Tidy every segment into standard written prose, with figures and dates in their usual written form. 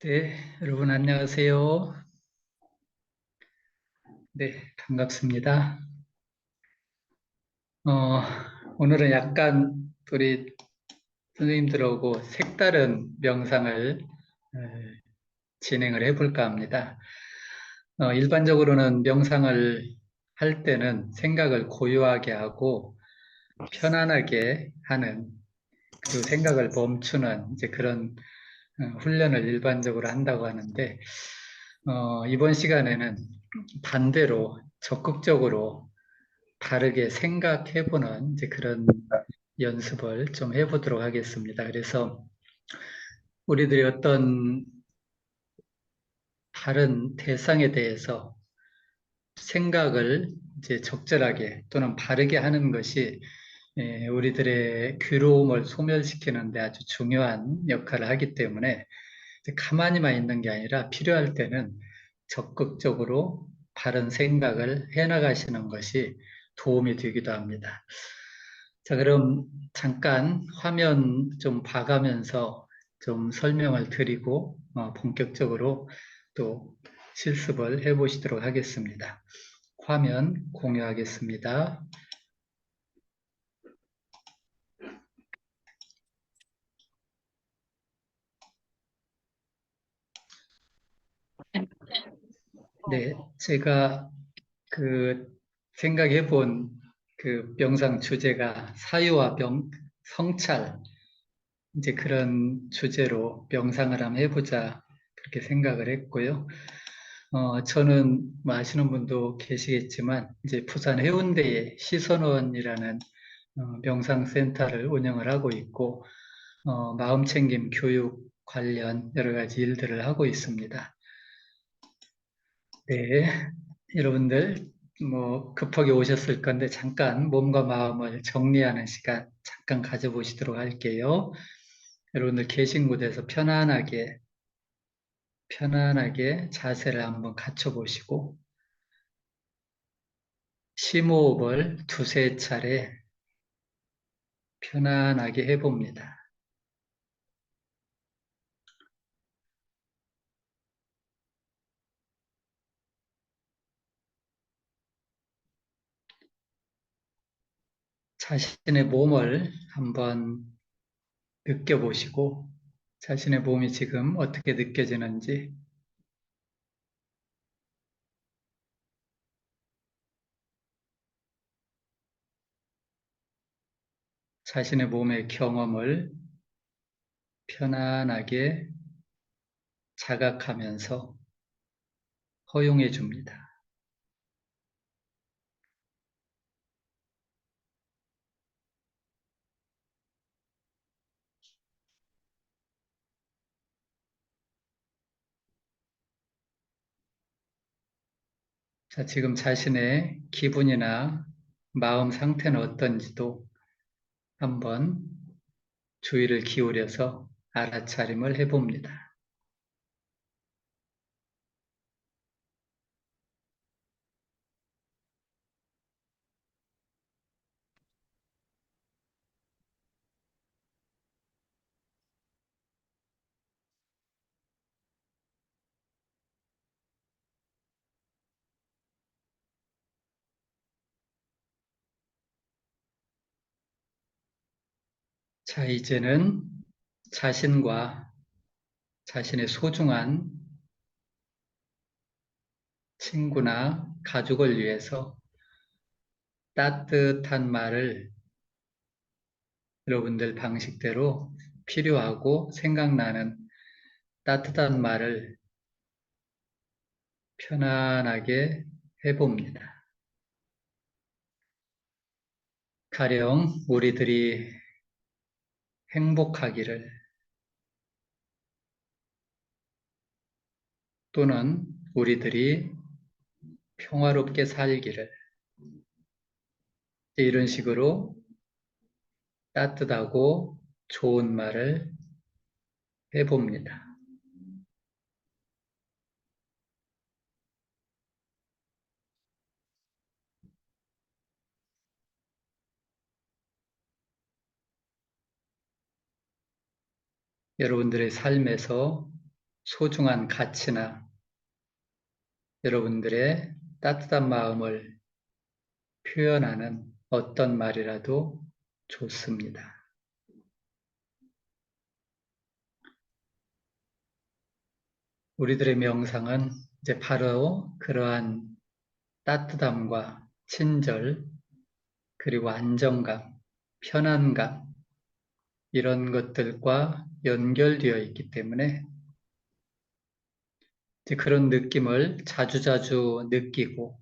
네, 여러분 안녕하세요. 네, 반갑습니다. 어, 오늘은 약간 우리 선생님들하고 색다른 명상을 진행을 해볼까 합니다. 일반적으로는 명상을 할 때는 생각을 고요하게 하고 편안하게 하는, 그리고 생각을 멈추는 이제 그런 훈련을 일반적으로 한다고 하는데, 이번 시간에는 반대로 적극적으로 다르게 생각해보는 이제 그런 연습을 좀 해보도록 하겠습니다. 그래서 우리들이 어떤 다른 대상에 대해서 생각을 이제 적절하게 또는 바르게 하는 것이 우리들의 괴로움을 소멸시키는 데 아주 중요한 역할을 하기 때문에 가만히만 있는 게 아니라 필요할 때는 적극적으로 바른 생각을 해나가시는 것이 도움이 되기도 합니다. 자, 그럼 잠깐 화면 좀 봐가면서 좀 설명을 드리고 본격적으로 또 실습을 해보시도록 하겠습니다. 화면 공유하겠습니다. 네, 제가 그 생각해 본 그 명상 주제가 사유와 성찰, 이제 그런 주제로 명상을 한번 해보자 그렇게 생각을 했고요. 저는 뭐 아시는 분도 계시겠지만 이제 부산 해운대에 시선원이라는 명상센터를 운영을 하고 있고 마음챙김 교육 관련 여러 가지 일들을 하고 있습니다. 네, 여러분들 뭐 급하게 오셨을 건데 잠깐 몸과 마음을 정리하는 시간 잠깐 가져보시도록 할게요. 여러분들 계신 곳에서 편안하게 자세를 한번 갖춰 보시고 심호흡을 두세 차례 편안하게 해봅니다. 자신의 몸을 한번 느껴보시고 자신의 몸이 지금 어떻게 느껴지는지, 자신의 몸의 경험을 편안하게 자각하면서 허용해 줍니다. 자, 지금 자신의 기분이나 마음 상태는 어떤지도 한번 주의를 기울여서 알아차림을 해봅니다. 자, 이제는 자신과 자신의 소중한 친구나 가족을 위해서 따뜻한 말을 여러분들 방식대로 필요하고 생각나는 따뜻한 말을 편안하게 해봅니다. 가령 우리들이 행복하기를 또는 우리들이 평화롭게 살기를 이런 식으로 따뜻하고 좋은 말을 해봅니다. 여러분들의 삶에서 소중한 가치나 여러분들의 따뜻한 마음을 표현하는 어떤 말이라도 좋습니다. 우리들의 명상은 이제 바로 그러한 따뜻함과 친절, 그리고 안정감, 편안감, 이런 것들과 연결되어 있기 때문에 이제 그런 느낌을 자주자주 느끼고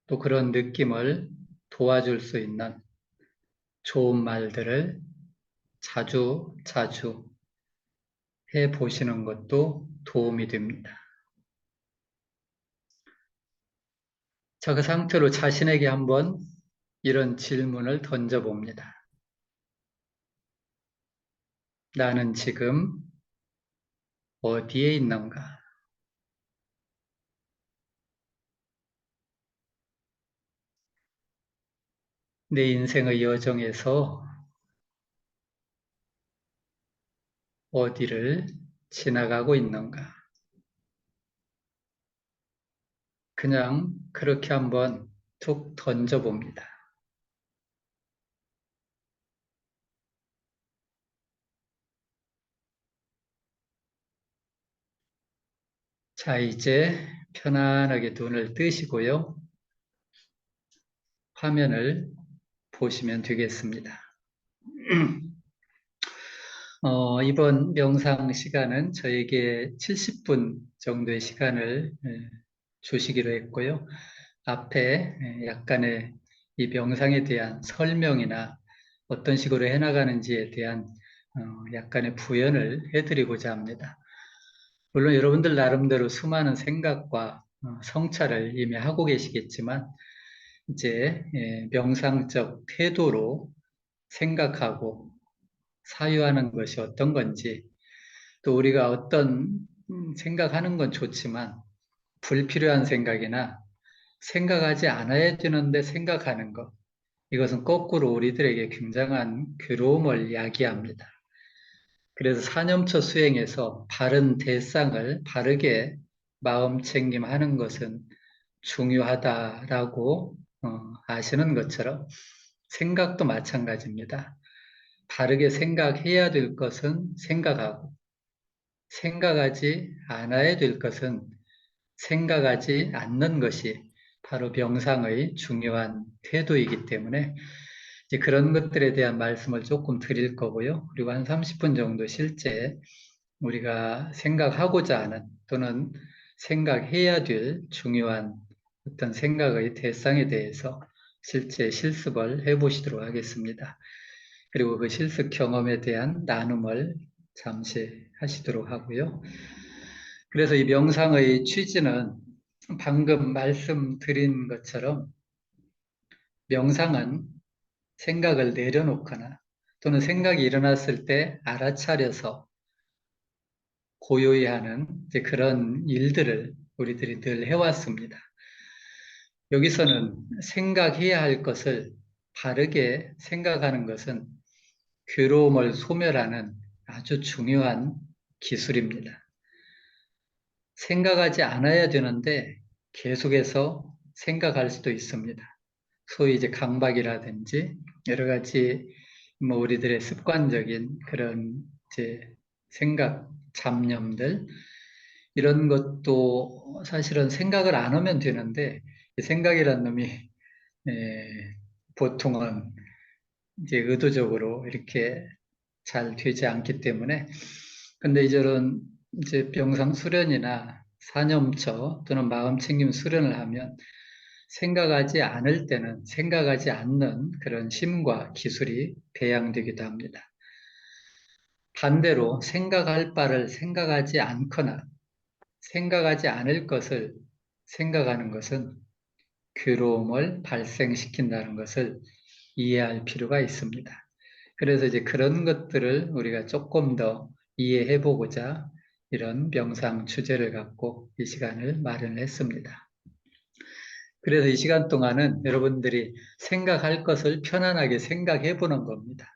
또 그런 느낌을 도와줄 수 있는 좋은 말들을 자주 자주 해 보시는 것도 도움이 됩니다. 자, 그 상태로 자신에게 한번 이런 질문을 던져봅니다. 나는 지금 어디에 있는가? 내 인생의 여정에서 어디를 지나가고 있는가? 그냥 그렇게 한번 툭 던져봅니다. 자, 이제 편안하게 눈을 뜨시고요. 화면을 보시면 되겠습니다. 이번 명상 시간은 저에게 70분 정도의 시간을 주시기로 했고요. 앞에 약간의 이 명상에 대한 설명이나 어떤 식으로 해나가는지에 대한 약간의 부연을 해드리고자 합니다. 물론 여러분들 나름대로 수많은 생각과 성찰을 이미 하고 계시겠지만 이제 명상적 태도로 생각하고 사유하는 것이 어떤 건지 또 우리가 어떤 생각하는 건 좋지만 불필요한 생각이나 생각하지 않아야 되는데 생각하는 것 이것은 거꾸로 우리들에게 굉장한 괴로움을 야기합니다. 그래서 사념처 수행에서 바른 대상을 바르게 마음 챙김하는 것은 중요하다라고 아시는 것처럼 생각도 마찬가지입니다. 바르게 생각해야 될 것은 생각하고 생각하지 않아야 될 것은 생각하지 않는 것이 바로 명상의 중요한 태도이기 때문에 이제 그런 것들에 대한 말씀을 조금 드릴 거고요. 그리고 한 30분 정도 실제 우리가 생각하고자 하는 또는 생각해야 될 중요한 어떤 생각의 대상에 대해서 실제 실습을 해보시도록 하겠습니다. 그리고 그 실습 경험에 대한 나눔을 잠시 하시도록 하고요. 그래서 이 명상의 취지는 방금 말씀드린 것처럼 명상은 생각을 내려놓거나 또는 생각이 일어났을 때 알아차려서 고요히 하는 이제 그런 일들을 우리들이 늘 해왔습니다. 여기서는 생각해야 할 것을 바르게 생각하는 것은 괴로움을 소멸하는 아주 중요한 기술입니다. 생각하지 않아야 되는데 계속해서 생각할 수도 있습니다. 소위 이제 강박이라든지 여러 가지 뭐 우리들의 습관적인 그런 이제 생각, 잡념들 이런 것도 사실은 생각을 안 하면 되는데 생각이란 놈이 보통은 이제 의도적으로 이렇게 잘 되지 않기 때문에 근데 이제는 이제 병상 수련이나 사념처 또는 마음챙김 수련을 하면 생각하지 않을 때는 생각하지 않는 그런 힘과 기술이 배양되기도 합니다. 반대로 생각할 바를 생각하지 않거나 생각하지 않을 것을 생각하는 것은 괴로움을 발생시킨다는 것을 이해할 필요가 있습니다. 그래서 이제 그런 것들을 우리가 조금 더 이해해 보고자 이런 명상 주제를 갖고 이 시간을 마련했습니다. 그래서 이 시간 동안은 여러분들이 생각할 것을 편안하게 생각해 보는 겁니다.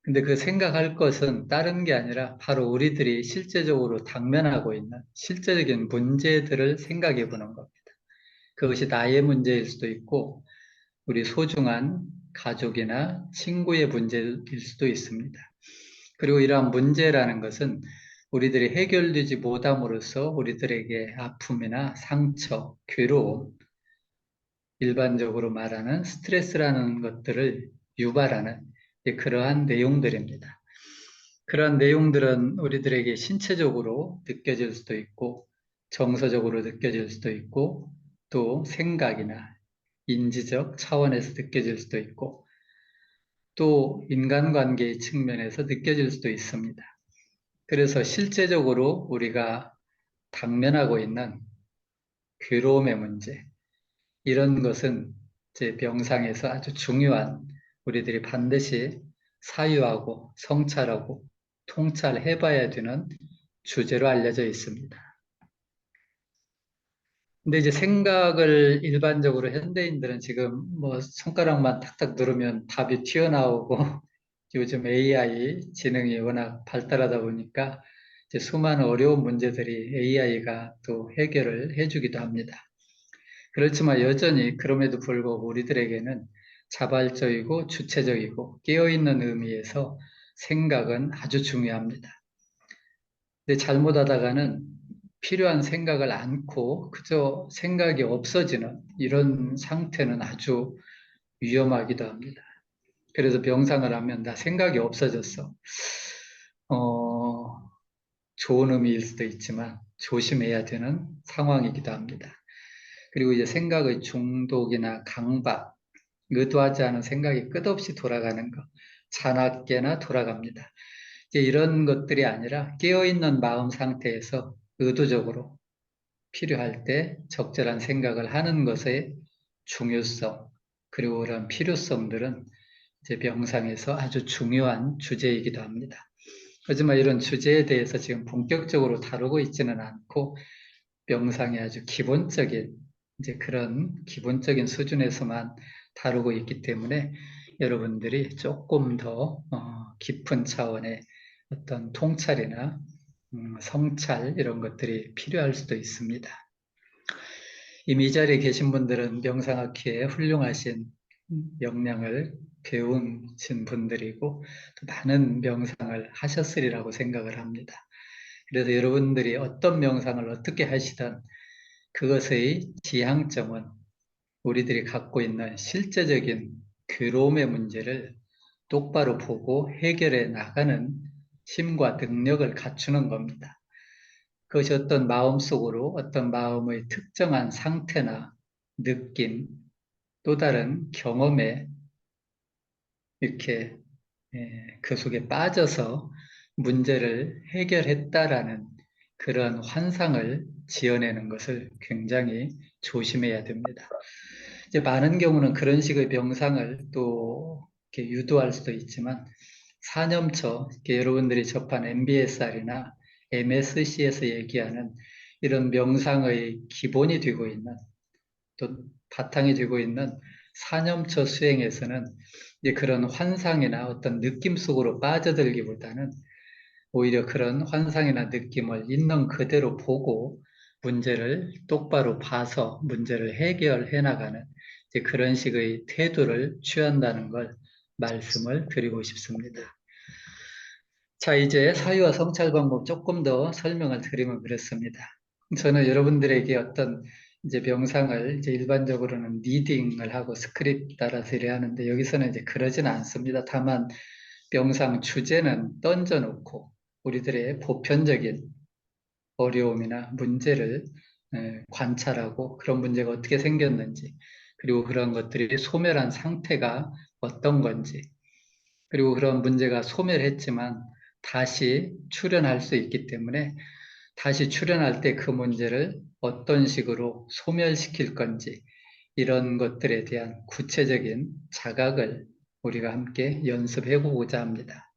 근데 그 생각할 것은 다른 게 아니라 바로 우리들이 실제적으로 당면하고 있는 실제적인 문제들을 생각해 보는 겁니다. 그것이 나의 문제일 수도 있고 우리 소중한 가족이나 친구의 문제일 수도 있습니다. 그리고 이러한 문제라는 것은 우리들이 해결되지 못함으로써 우리들에게 아픔이나 상처, 괴로움, 일반적으로 말하는 스트레스라는 것들을 유발하는 그러한 내용들입니다. 그러한 내용들은 우리들에게 신체적으로 느껴질 수도 있고 정서적으로 느껴질 수도 있고 또 생각이나 인지적 차원에서 느껴질 수도 있고 또 인간관계의 측면에서 느껴질 수도 있습니다. 그래서 실제적으로 우리가 당면하고 있는 괴로움의 문제, 이런 것은 제 명상에서 아주 중요한 우리들이 반드시 사유하고 성찰하고 통찰해봐야 되는 주제로 알려져 있습니다. 근데 이제 생각을 일반적으로 현대인들은 지금 뭐 손가락만 탁탁 누르면 답이 튀어나오고 요즘 AI 지능이 워낙 발달하다 보니까 이제 수많은 어려운 문제들이 AI가 또 해결을 해주기도 합니다. 그렇지만 여전히 그럼에도 불구하고 우리들에게는 자발적이고 주체적이고 깨어있는 의미에서 생각은 아주 중요합니다. 근데 잘못하다가는 필요한 생각을 않고 그저 생각이 없어지는 이런 상태는 아주 위험하기도 합니다. 그래서 명상을 하면 나 생각이 없어졌어. 어, 좋은 의미일 수도 있지만 조심해야 되는 상황이기도 합니다. 그리고 이제 생각의 중독이나 강박, 의도하지 않은 생각이 끝없이 돌아가는 것, 자나깨나 돌아갑니다. 이제 이런 것들이 아니라 깨어있는 마음 상태에서 의도적으로 필요할 때 적절한 생각을 하는 것의 중요성, 그리고 그런 필요성들은 이제 명상에서 아주 중요한 주제이기도 합니다. 하지만 이런 주제에 대해서 지금 본격적으로 다루고 있지는 않고 명상의 아주 기본적인 이제 그런 기본적인 수준에서만 다루고 있기 때문에 여러분들이 조금 더 깊은 차원의 어떤 통찰이나 성찰 이런 것들이 필요할 수도 있습니다. 이미 이 자리에 계신 분들은 명상학회에 훌륭하신 역량을 배우신 분들이고 또 많은 명상을 하셨으리라고 생각을 합니다. 그래서 여러분들이 어떤 명상을 어떻게 하시든 그것의 지향점은 우리들이 갖고 있는 실제적인 괴로움의 문제를 똑바로 보고 해결해 나가는 힘과 능력을 갖추는 겁니다. 그것이 어떤 마음속으로 어떤 마음의 특정한 상태나 느낌, 또 다른 경험에 이렇게 그 속에 빠져서 문제를 해결했다라는 그런 환상을 지어내는 것을 굉장히 조심해야 됩니다. 이제 많은 경우는 그런 식의 명상을 또 이렇게 유도할 수도 있지만 사념처, 여러분들이 접한 MBSR이나 MSC에서 얘기하는 이런 명상의 기본이 되고 있는 또 바탕이 되고 있는 사념처 수행에서는 이제 그런 환상이나 어떤 느낌 속으로 빠져들기보다는 오히려 그런 환상이나 느낌을 있는 그대로 보고 문제를 똑바로 봐서 문제를 해결해 나가는 이제 그런 식의 태도를 취한다는 걸 말씀을 드리고 싶습니다. 자, 이제 사유와 성찰 방법 조금 더 설명을 드리면 그렇습니다. 저는 여러분들에게 어떤 이제 명상을 이제 일반적으로는 리딩을 하고 스크립트 따라서 이래 하는데 여기서는 이제 그러지는 않습니다. 다만 명상 주제는 던져놓고 우리들의 보편적인 어려움이나 문제를 관찰하고 그런 문제가 어떻게 생겼는지 그리고 그런 것들이 소멸한 상태가 어떤 건지 그리고 그런 문제가 소멸했지만 다시 출현할 수 있기 때문에 다시 출현할 때 그 문제를 어떤 식으로 소멸시킬 건지 이런 것들에 대한 구체적인 자각을 우리가 함께 연습해 보고자 합니다.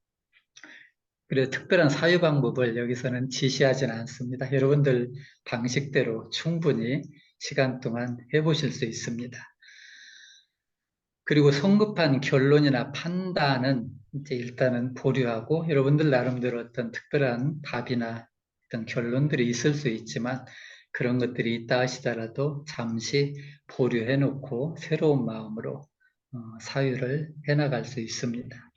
그래서 특별한 사유 방법을 여기서는 지시하지는 않습니다. 여러분들 방식대로 충분히 시간 동안 해보실 수 있습니다. 그리고 성급한 결론이나 판단은 이제 일단은 보류하고 여러분들 나름대로 어떤 특별한 답이나 어떤 결론들이 있을 수 있지만 그런 것들이 있다 하시더라도 잠시 보류해 놓고 새로운 마음으로 사유를 해나갈 수 있습니다.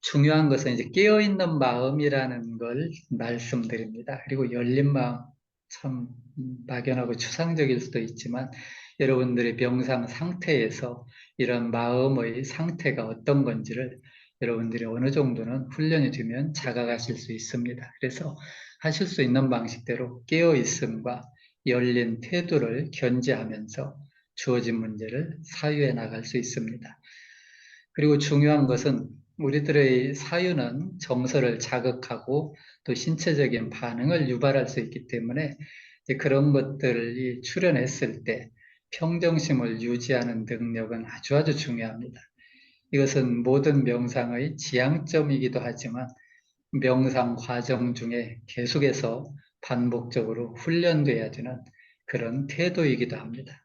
중요한 것은 이제 깨어있는 마음이라는 걸 말씀드립니다. 그리고 열린 마음, 참 막연하고 추상적일 수도 있지만 여러분들의 명상 상태에서 이런 마음의 상태가 어떤 건지를 여러분들이 어느 정도는 훈련이 되면 자각하실 수 있습니다. 그래서 하실 수 있는 방식대로 깨어있음과 열린 태도를 견지하면서 주어진 문제를 사유해 나갈 수 있습니다. 그리고 중요한 것은 우리들의 사유는 정서를 자극하고 또 신체적인 반응을 유발할 수 있기 때문에 이제 그런 것들이 출현했을 때 평정심을 유지하는 능력은 아주 중요합니다. 이것은 모든 명상의 지향점이기도 하지만 명상 과정 중에 계속해서 반복적으로 훈련돼야 되는 그런 태도이기도 합니다.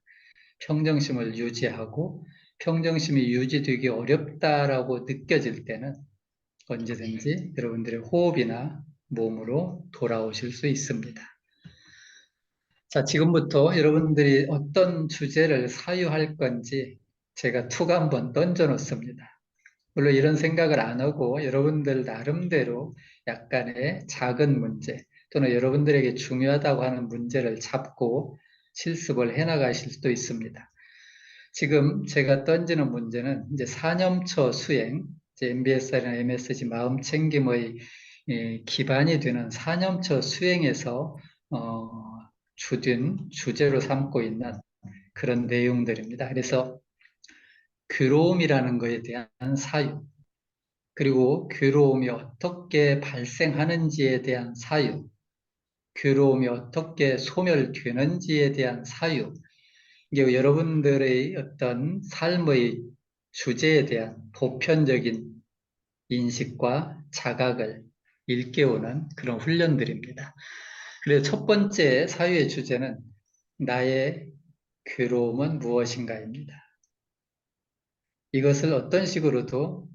평정심을 유지하고 평정심이 유지되기 어렵다라고 느껴질 때는 언제든지 여러분들의 호흡이나 몸으로 돌아오실 수 있습니다. 자, 지금부터 여러분들이 어떤 주제를 사유할 건지 제가 툭 한번 던져 놓습니다. 물론 이런 생각을 안 하고 여러분들 나름대로 약간의 작은 문제 또는 여러분들에게 중요하다고 하는 문제를 잡고 실습을 해나가실 수도 있습니다. 지금 제가 던지는 문제는 이제 4년초 수행, 이제 MBSR이나 MSG 마음챙김의 기반이 되는 4년초 수행에서 주된 주제로 삼고 있는 그런 내용들입니다. 그래서 괴로움이라는 것에 대한 사유, 그리고 괴로움이 어떻게 발생하는지에 대한 사유, 괴로움이 어떻게 소멸되는지에 대한 사유, 이게 여러분들의 어떤 삶의 주제에 대한 보편적인 인식과 자각을 일깨우는 그런 훈련들입니다. 그래서 첫 번째 사유의 주제는 나의 괴로움은 무엇인가입니다. 이것을 어떤 식으로도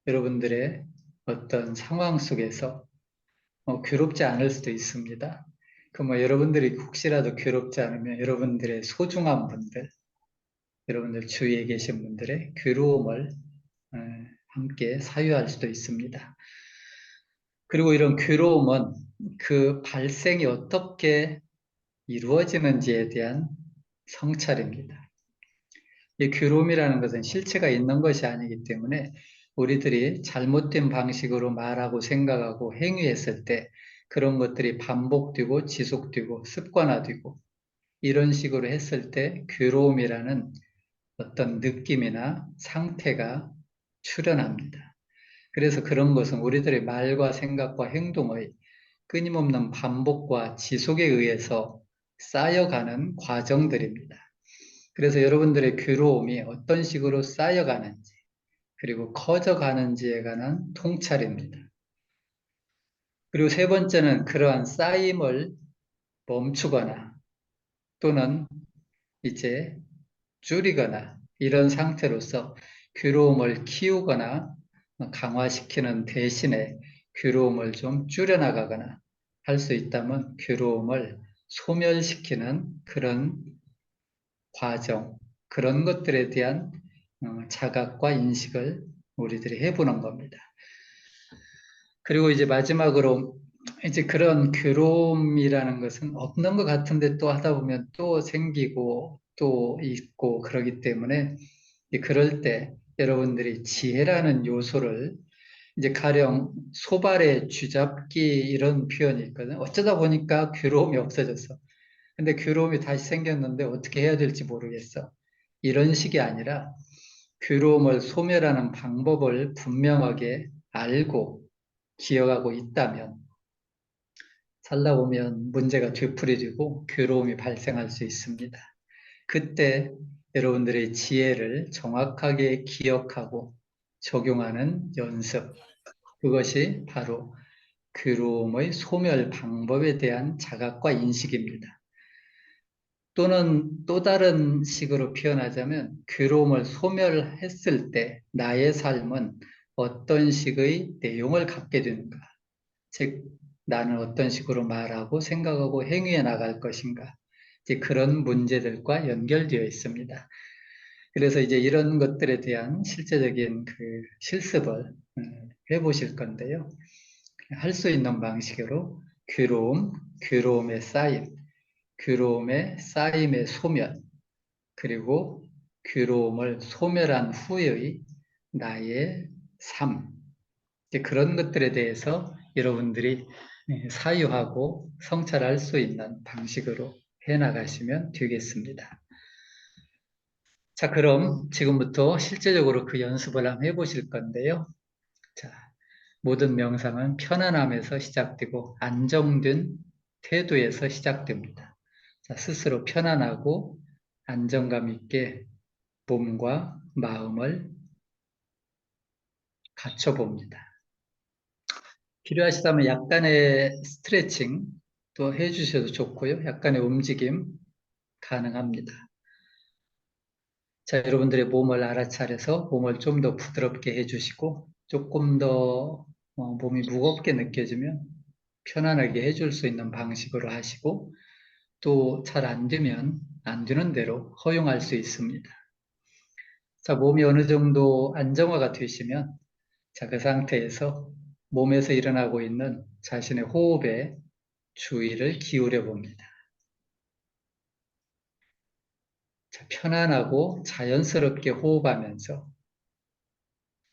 여러분들의 어떤 상황 속에서 괴롭지 않을 수도 있습니다. 여러분들이 혹시라도 괴롭지 않으면 여러분들의 소중한 분들, 여러분들 주위에 계신 분들의 괴로움을 함께 사유할 수도 있습니다. 그리고 이런 괴로움은 그 발생이 어떻게 이루어지는지에 대한 성찰입니다. 이 괴로움이라는 것은 실체가 있는 것이 아니기 때문에 우리들이 잘못된 방식으로 말하고 생각하고 행위했을 때 그런 것들이 반복되고 지속되고 습관화되고 이런 식으로 했을 때 괴로움이라는 어떤 느낌이나 상태가 출현합니다. 그래서 그런 것은 우리들의 말과 생각과 행동의 끊임없는 반복과 지속에 의해서 쌓여가는 과정들입니다. 그래서 여러분들의 괴로움이 어떤 식으로 쌓여가는지 그리고 커져가는지에 관한 통찰입니다. 그리고 세 번째는 그러한 쌓임을 멈추거나 또는 이제 줄이거나 이런 상태로서 괴로움을 키우거나 강화시키는 대신에 괴로움을 좀 줄여나가거나 할 수 있다면 괴로움을 소멸시키는 그런 과정, 그런 것들에 대한 자각과 인식을 우리들이 해보는 겁니다. 그리고 이제 마지막으로 이제 그런 괴로움이라는 것은 없는 것 같은데 또 하다 보면 또 생기고 또 있고 그러기 때문에 그럴 때 여러분들이 지혜라는 요소를 이제 가령 소발의 쥐잡기 이런 표현이 있거든요. 어쩌다 보니까 괴로움이 없어졌어. 근데 괴로움이 다시 생겼는데 어떻게 해야 될지 모르겠어. 이런 식이 아니라 괴로움을 소멸하는 방법을 분명하게 알고 기억하고 있다면 살다 보면 문제가 되풀이되고 괴로움이 발생할 수 있습니다. 그때 여러분들의 지혜를 정확하게 기억하고 적용하는 연습, 그것이 바로 괴로움의 소멸 방법에 대한 자각과 인식입니다. 또는 또 다른 식으로 표현하자면 괴로움을 소멸했을 때 나의 삶은 어떤 식의 내용을 갖게 되는가? 즉, 나는 어떤 식으로 말하고 생각하고 행위해 나갈 것인가? 이제 그런 문제들과 연결되어 있습니다. 그래서 이제 이런 것들에 대한 실제적인 그 실습을 해보실 건데요. 할 수 있는 방식으로 괴로움, 괴로움의 쌓임, 괴로움의 쌓임의 소멸, 그리고 괴로움을 소멸한 후의 나의 삶, 이제 그런 것들에 대해서 여러분들이 사유하고 성찰할 수 있는 방식으로 해나가시면 되겠습니다. 자, 그럼 지금부터 실제적으로 그 연습을 한번 해보실 건데요. 자, 모든 명상은 편안함에서 시작되고 안정된 태도에서 시작됩니다. 자, 스스로 편안하고 안정감 있게 몸과 마음을 갖춰봅니다. 필요하시다면 약간의 스트레칭 또 해주셔도 좋고요. 약간의 움직임 가능합니다. 자, 여러분들의 몸을 알아차려서 몸을 좀 더 부드럽게 해주시고 조금 더 몸이 무겁게 느껴지면 편안하게 해줄 수 있는 방식으로 하시고 또 잘 안 되면 안 되는 대로 허용할 수 있습니다. 자, 몸이 어느 정도 안정화가 되시면 자, 그 상태에서 몸에서 일어나고 있는 자신의 호흡에 주의를 기울여 봅니다. 자, 편안하고 자연스럽게 호흡하면서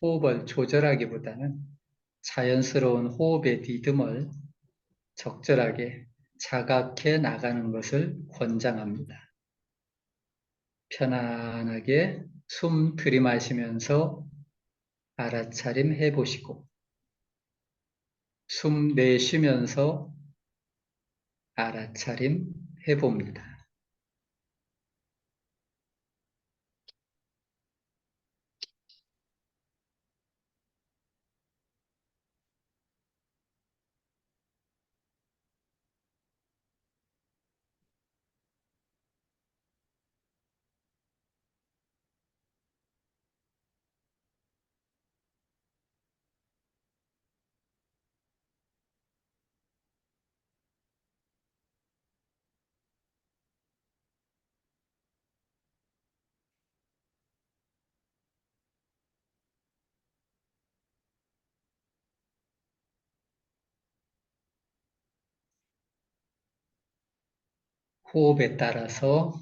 호흡을 조절하기보다는 자연스러운 호흡의 리듬을 적절하게 자각해 나가는 것을 권장합니다. 편안하게 숨 들이마시면서 알아차림 해보시고 숨 내쉬면서 알아차림 해봅니다. 호흡에 따라서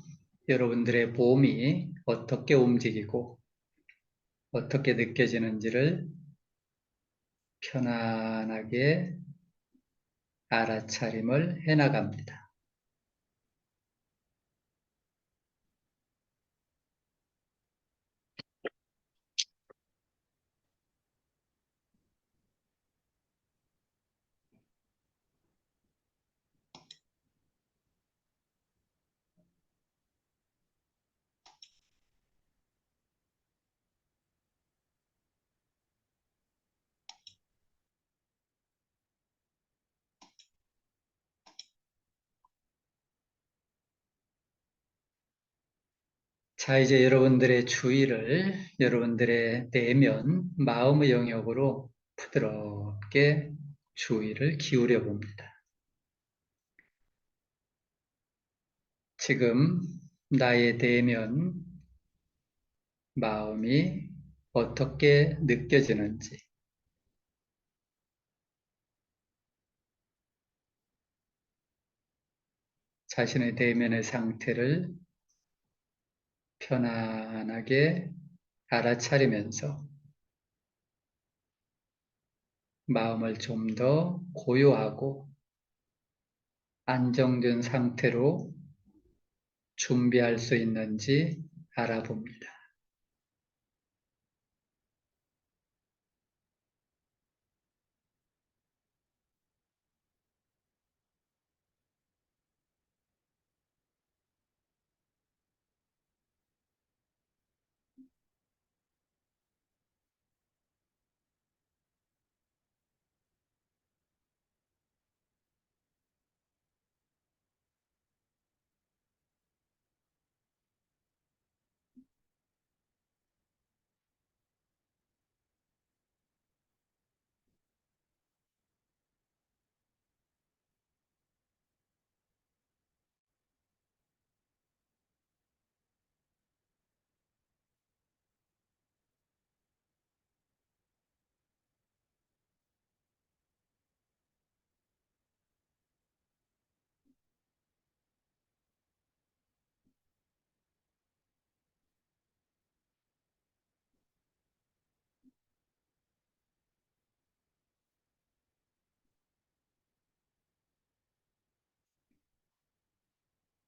여러분들의 몸이 어떻게 움직이고 어떻게 느껴지는지를 편안하게 알아차림을 해나갑니다. 자, 이제 여러분들의 주의를 여러분들의 내면, 마음의 영역으로 부드럽게 주의를 기울여 봅니다. 지금 나의 내면, 마음이 어떻게 느껴지는지, 자신의 내면의 상태를 편안하게 알아차리면서 마음을 좀 더 고요하고 안정된 상태로 준비할 수 있는지 알아봅니다.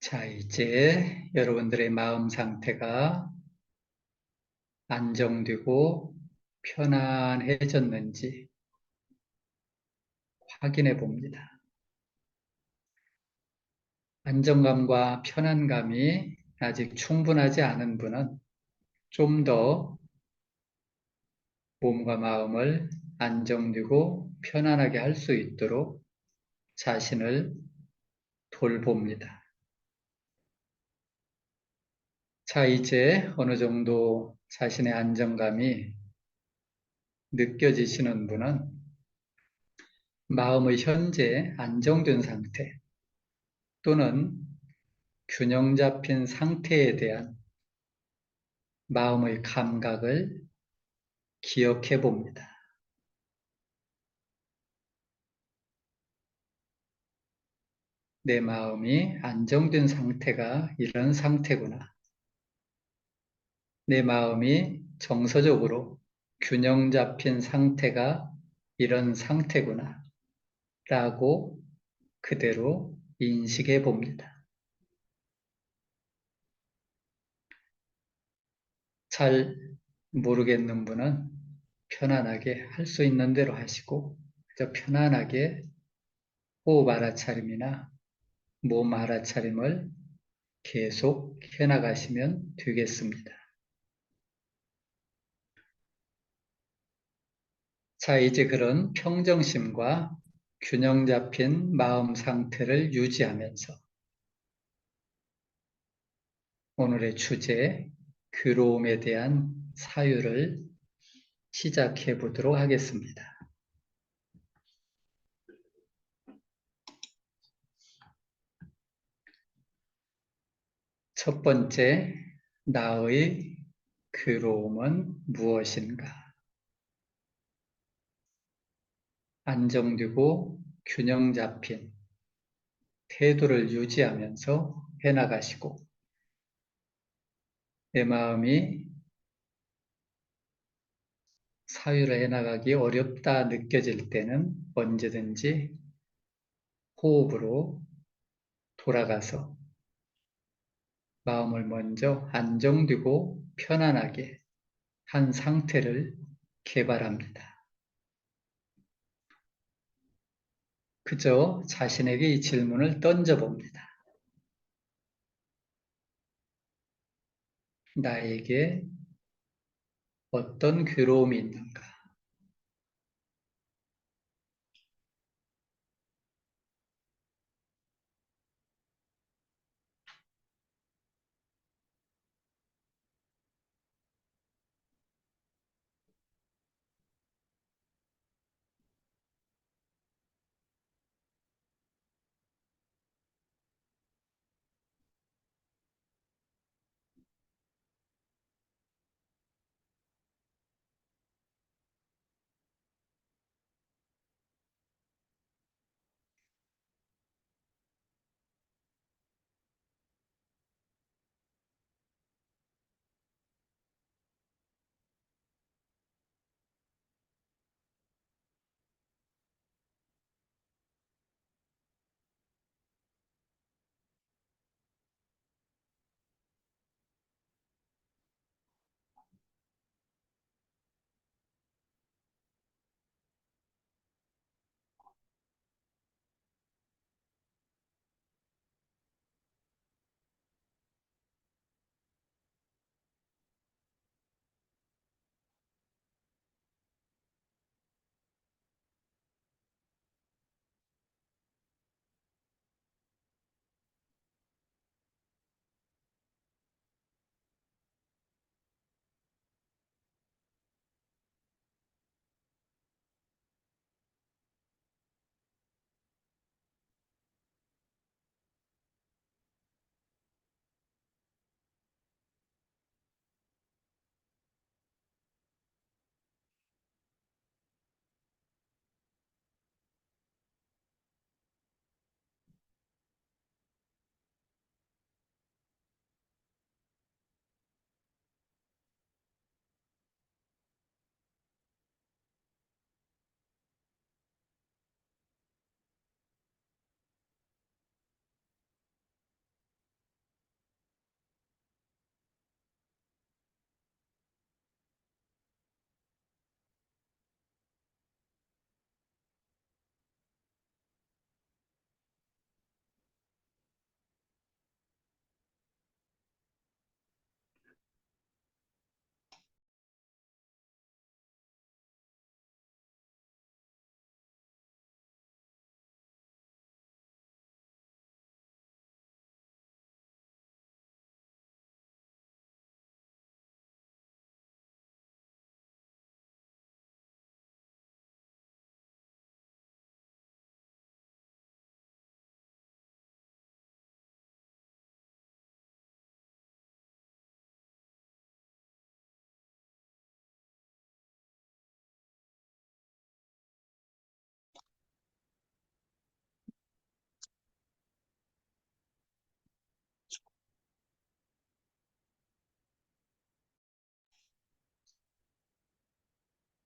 자, 이제 여러분들의 마음 상태가 안정되고 편안해졌는지 확인해 봅니다. 안정감과 편안감이 아직 충분하지 않은 분은 좀 더 몸과 마음을 안정되고 편안하게 할 수 있도록 자신을 돌봅니다. 자, 이제 어느 정도 자신의 안정감이 느껴지시는 분은 마음의 현재 안정된 상태 또는 균형 잡힌 상태에 대한 마음의 감각을 기억해 봅니다. 내 마음이 안정된 상태가 이런 상태구나. 내 마음이 정서적으로 균형 잡힌 상태가 이런 상태구나. 라고 그대로 인식해 봅니다. 잘 모르겠는 분은 편안하게 할 수 있는 대로 하시고, 그저 편안하게 호흡 알아차림이나 몸 알아차림을 계속 해나가시면 되겠습니다. 자, 이제 그런 평정심과 균형 잡힌 마음 상태를 유지하면서 오늘의 주제, 괴로움에 대한 사유를 시작해 보도록 하겠습니다. 첫 번째, 나의 괴로움은 무엇인가? 안정되고 균형 잡힌 태도를 유지하면서 해나가시고, 내 마음이 사유를 해나가기 어렵다 느껴질 때는 언제든지 호흡으로 돌아가서 마음을 먼저 안정되고 편안하게 한 상태를 개발합니다. 그저 자신에게 이 질문을 던져봅니다. 나에게 어떤 괴로움이 있는가?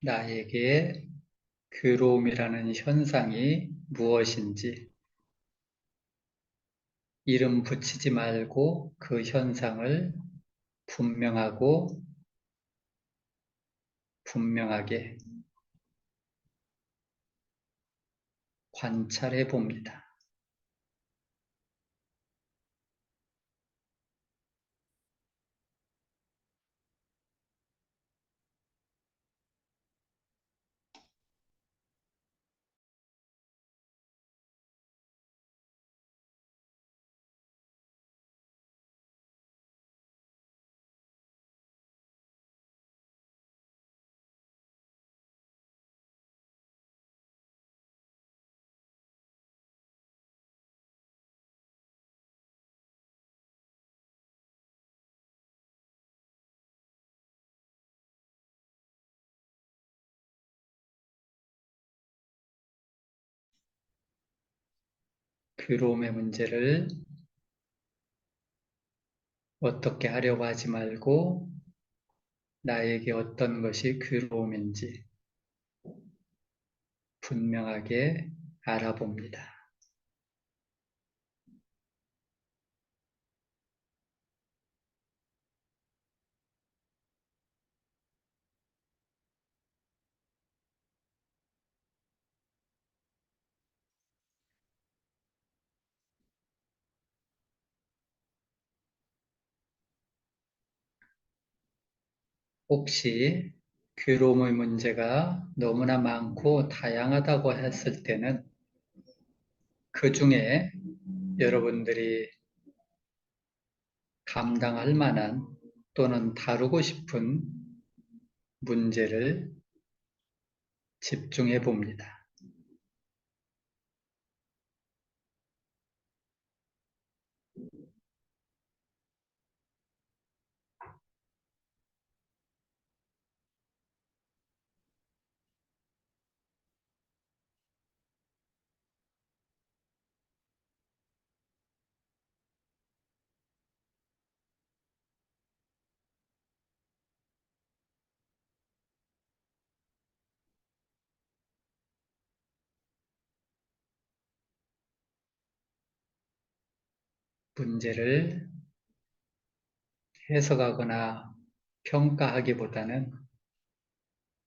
나에게 괴로움이라는 현상이 무엇인지 이름 붙이지 말고 그 현상을 분명하고 분명하게 관찰해 봅니다. 괴로움의 문제를 어떻게 하려고 하지 말고 나에게 어떤 것이 괴로움인지 분명하게 알아봅니다. 혹시 괴로움의 문제가 너무나 많고 다양하다고 했을 때는 그 중에 여러분들이 감당할 만한 또는 다루고 싶은 문제를 집중해 봅니다. 문제를 해석하거나 평가하기보다는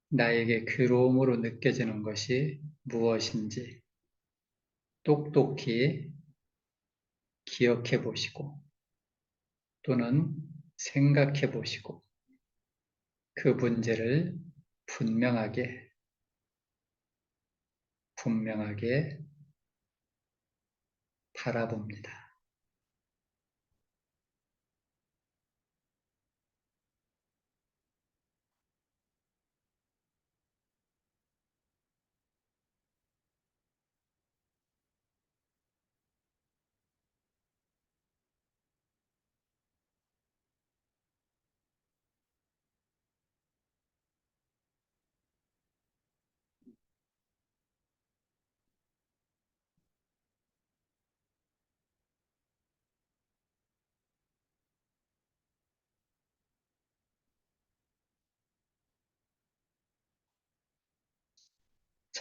나에게 괴로움으로 느껴지는 것이 무엇인지 똑똑히 기억해 보시고 또는 생각해 보시고 그 문제를 분명하게, 분명하게 바라봅니다.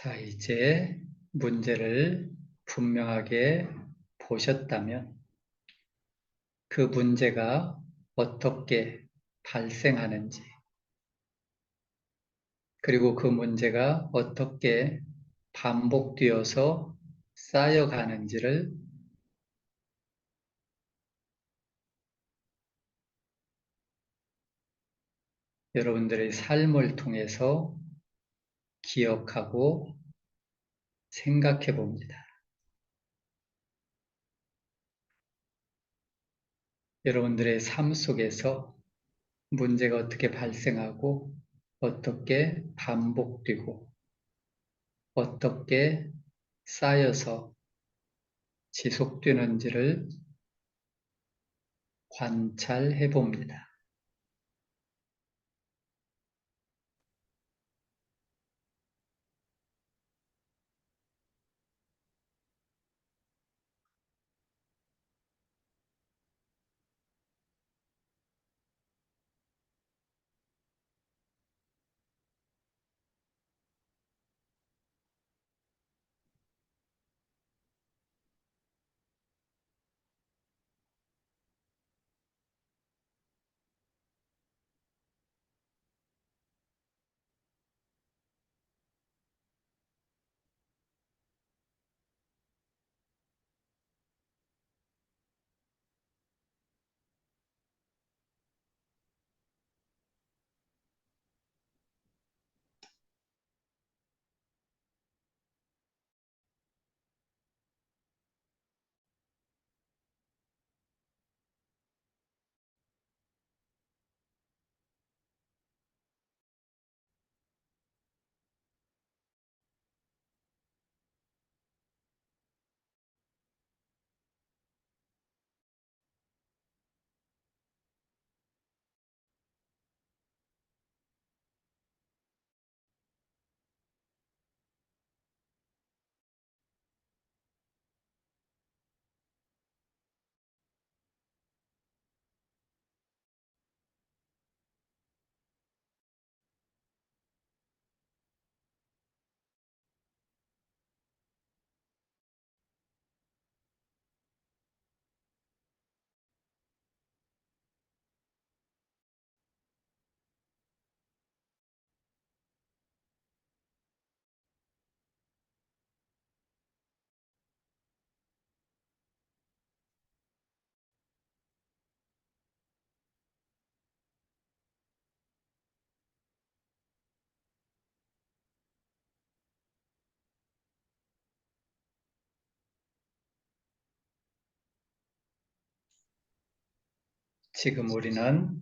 자, 이제 문제를 분명하게 보셨다면 그 문제가 어떻게 발생하는지, 그리고 그 문제가 어떻게 반복되어서 쌓여가는지를 여러분들의 삶을 통해서 기억하고 생각해 봅니다. 여러분들의 삶 속에서 문제가 어떻게 발생하고 어떻게 반복되고 어떻게 쌓여서 지속되는지를 관찰해 봅니다. 지금 우리는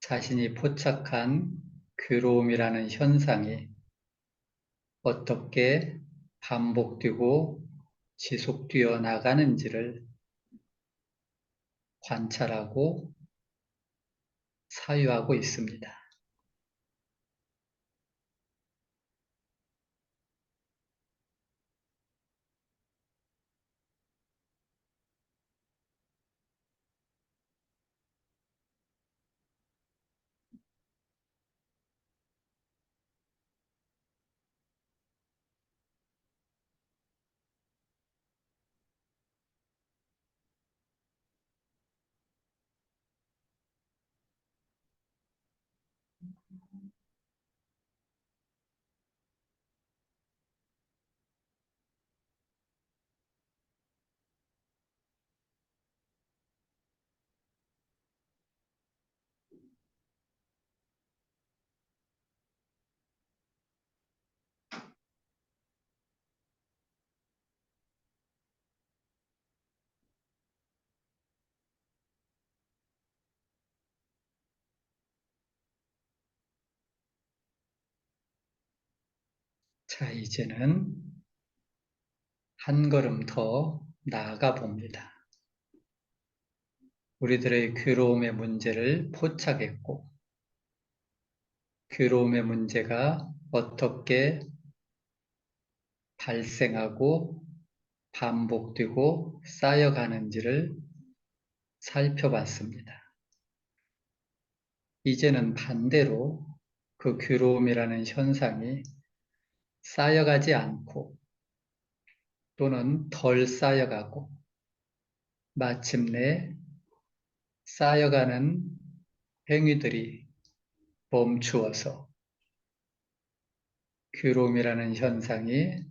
자신이 포착한 괴로움이라는 현상이 어떻게 반복되고 지속되어 나가는지를 관찰하고 사유하고 있습니다. 자, 이제는 한 걸음 더 나아가 봅니다. 우리들의 괴로움의 문제를 포착했고, 괴로움의 문제가 어떻게 발생하고 반복되고 쌓여가는지를 살펴봤습니다. 이제는 반대로 그 괴로움이라는 현상이 쌓여가지 않고 또는 덜 쌓여가고 마침내 쌓여가는 행위들이 멈추어서 괴로움이라는 현상이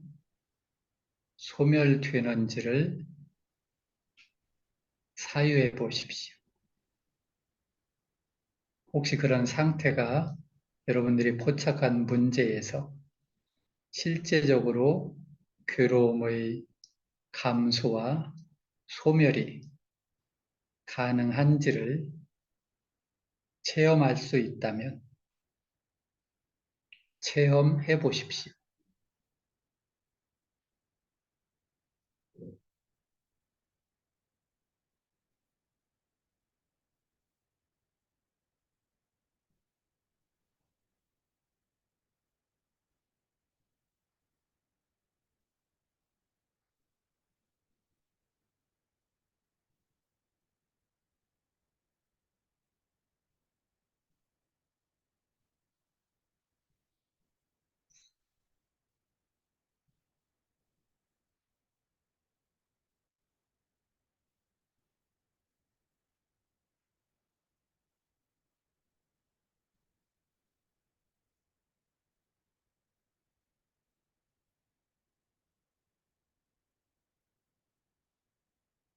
소멸되는지를 사유해 보십시오. 혹시 그런 상태가 여러분들이 포착한 문제에서 실제적으로 괴로움의 감소와 소멸이 가능한지를 체험할 수 있다면 체험해 보십시오.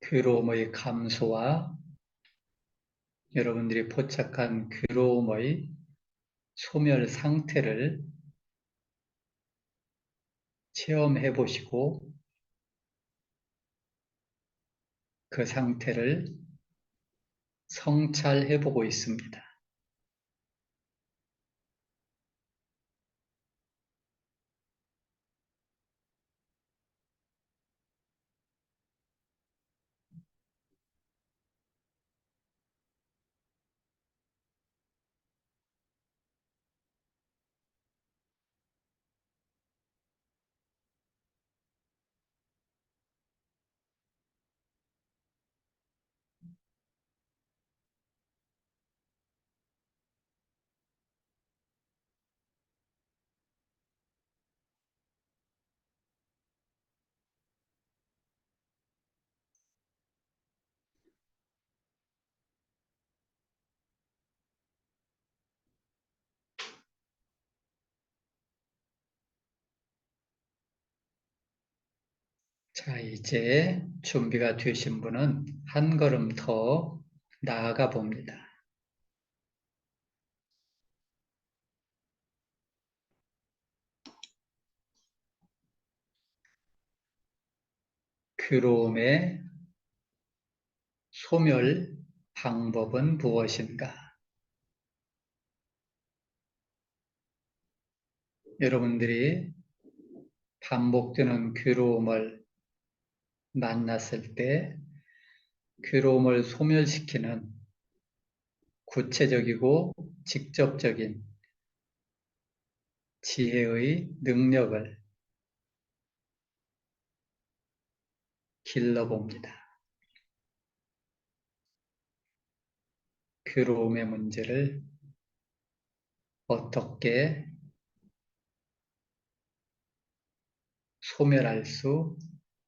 괴로움의 감소와 여러분들이 포착한 괴로움의 소멸 상태를 체험해 보시고 그 상태를 성찰해 보고 있습니다. 자, 이제 준비가 되신 분은 한 걸음 더 나아가 봅니다. 괴로움의 소멸 방법은 무엇인가? 여러분들이 반복되는 괴로움을 만났을 때 괴로움을 소멸시키는 구체적이고 직접적인 지혜의 능력을 길러봅니다. 괴로움의 문제를 어떻게 소멸할 수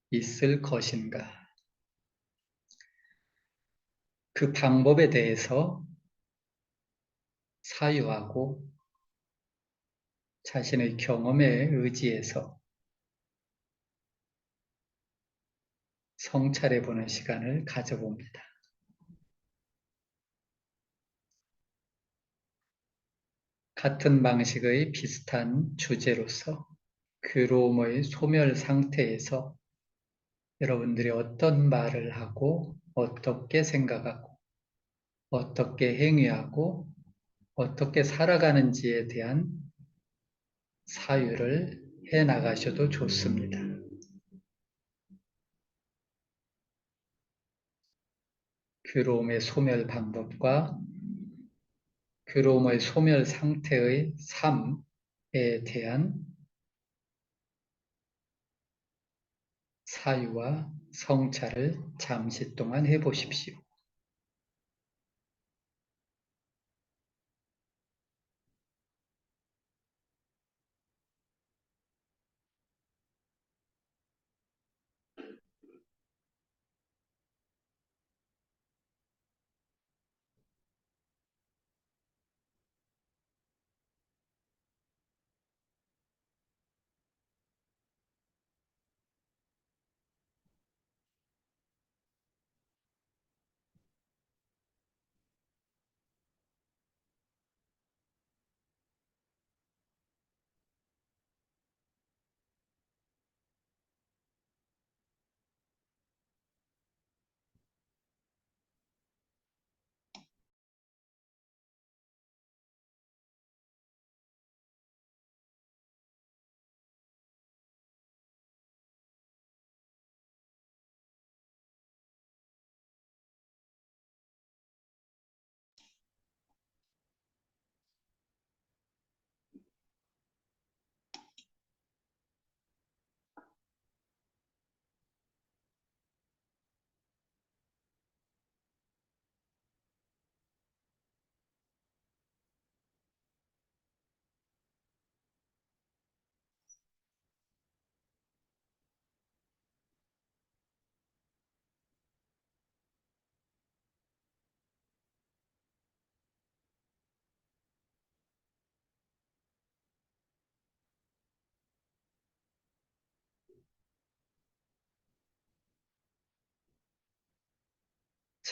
있을 것인가? 그 방법에 대해서 사유하고 자신의 경험에 의지해서 성찰해보는 시간을 가져봅니다. 같은 방식의 비슷한 주제로서 괴로움의 소멸 상태에서 여러분들이 어떤 말을 하고 어떻게 생각하고 어떻게 행위하고 어떻게 살아가는지에 대한 사유를 해 나가셔도 좋습니다. 괴로움의 소멸 방법과 괴로움의 소멸 상태의 삶에 대한 사유와 성찰을 잠시 동안 해보십시오.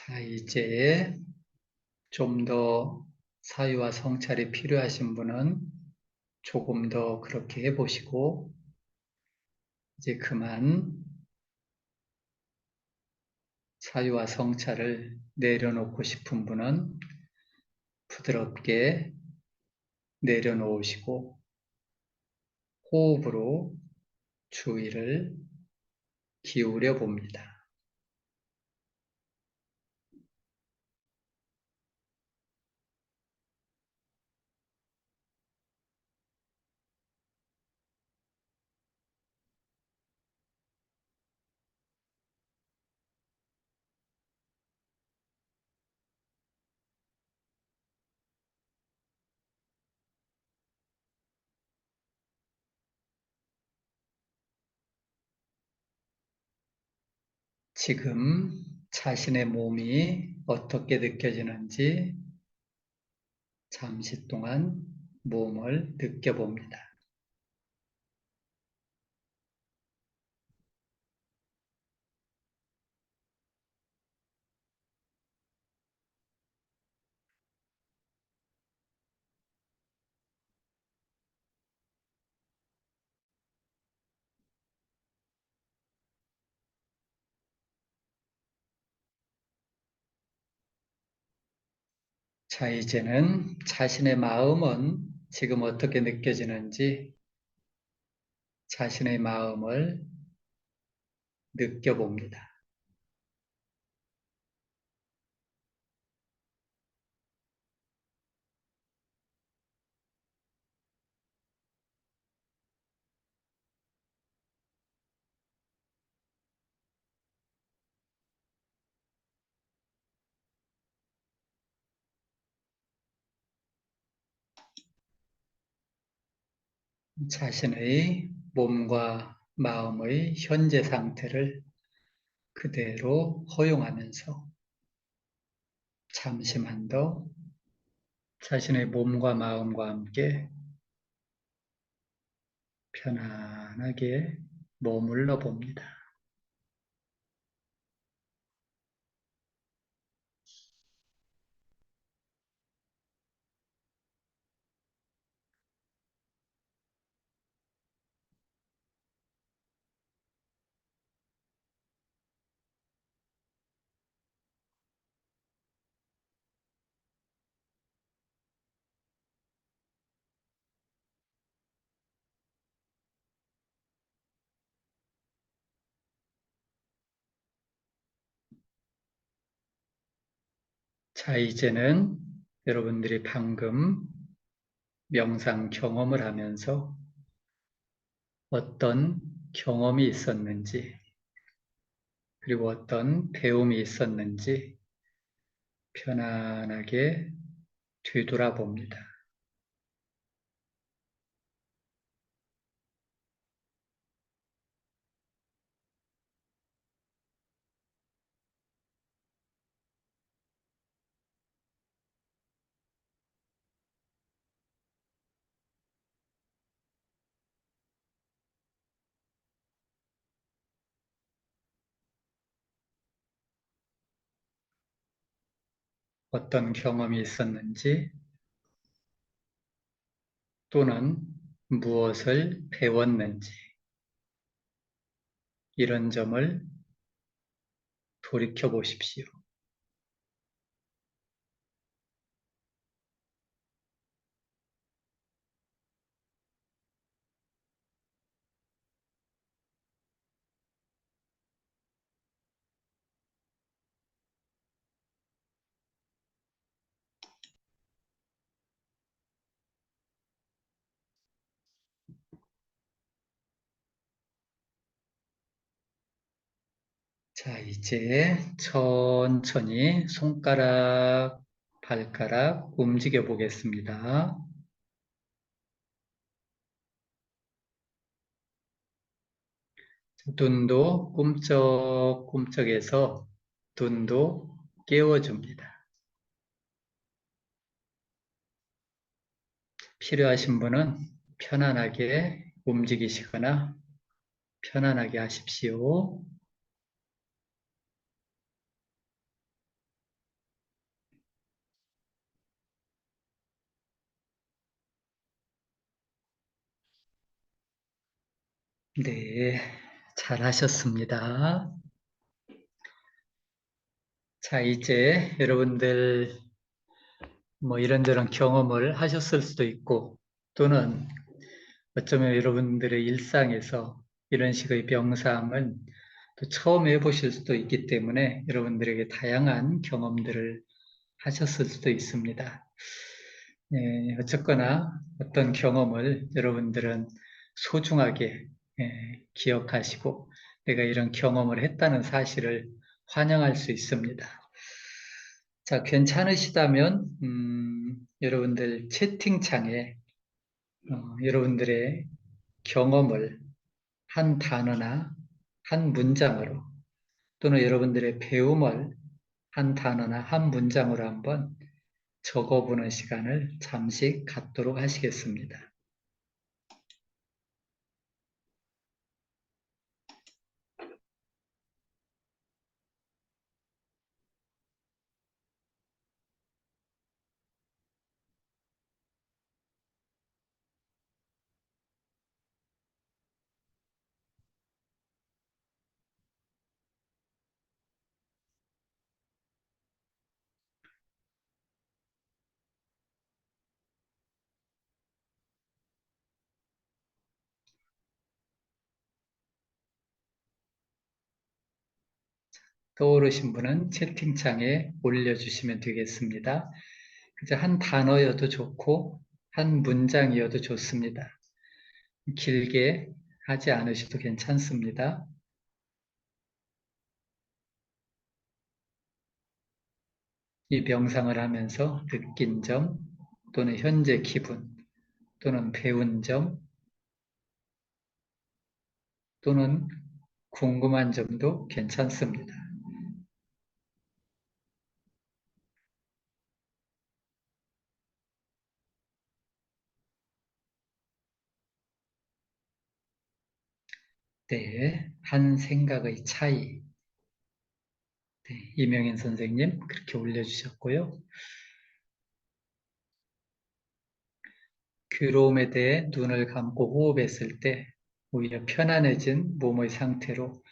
자, 이제 좀 더 사유와 성찰이 필요하신 분은 조금 더 그렇게 해보시고, 이제 그만 사유와 성찰을 내려놓고 싶은 분은 부드럽게 내려놓으시고, 호흡으로 주의를 기울여 봅니다. 지금 자신의 몸이 어떻게 느껴지는지 잠시 동안 몸을 느껴봅니다. 자, 이제는 자신의 마음은 지금 어떻게 느껴지는지 자신의 마음을 느껴봅니다. 자신의 몸과 마음의 현재 상태를 그대로 허용하면서 잠시만 더 자신의 몸과 마음과 함께 편안하게 머물러 봅니다. 자, 이제는 여러분들이 방금 명상 경험을 하면서 어떤 경험이 있었는지, 그리고 어떤 배움이 있었는지 편안하게 뒤돌아봅니다. 어떤 경험이 있었는지 또는 무엇을 배웠는지 이런 점을 돌이켜 보십시오. 자, 이제 천천히 손가락, 발가락 움직여 보겠습니다. 눈도 꿈쩍꿈쩍해서 눈도 깨워줍니다. 필요하신 분은 편안하게 움직이시거나 편안하게 하십시오. 네, 잘하셨습니다. 자, 이제 여러분들 뭐 이런저런 경험을 하셨을 수도 있고 또는 어쩌면 여러분들의 일상에서 이런 식의 명상은 또 처음 해보실 수도 있기 때문에 여러분들에게 다양한 경험들을 하셨을 수도 있습니다. 어쨌거나 어떤 경험을 여러분들은 소중하게 기억하시고 내가 이런 경험을 했다는 사실을 환영할 수 있습니다. 자, 괜찮으시다면 여러분들 채팅창에 여러분들의 경험을 한 단어나 한 문장으로 또는 여러분들의 배움을 한 단어나 한 문장으로 한번 적어보는 시간을 잠시 갖도록 하시겠습니다. 떠오르신 분은 채팅창에 올려주시면 되겠습니다. 그저 한 단어여도 좋고 한 문장이어도 좋습니다. 길게 하지 않으셔도 괜찮습니다. 이 명상을 하면서 느낀 점 또는 현재 기분 또는 배운 점 또는 궁금한 점도 괜찮습니다. 네, 한 생각의 차이. 네, 이명현 선생님 그렇게 올려주셨고요. 괴로움에 대해 눈을 감고 호흡했을 때 오히려 편안해진 몸의 상태로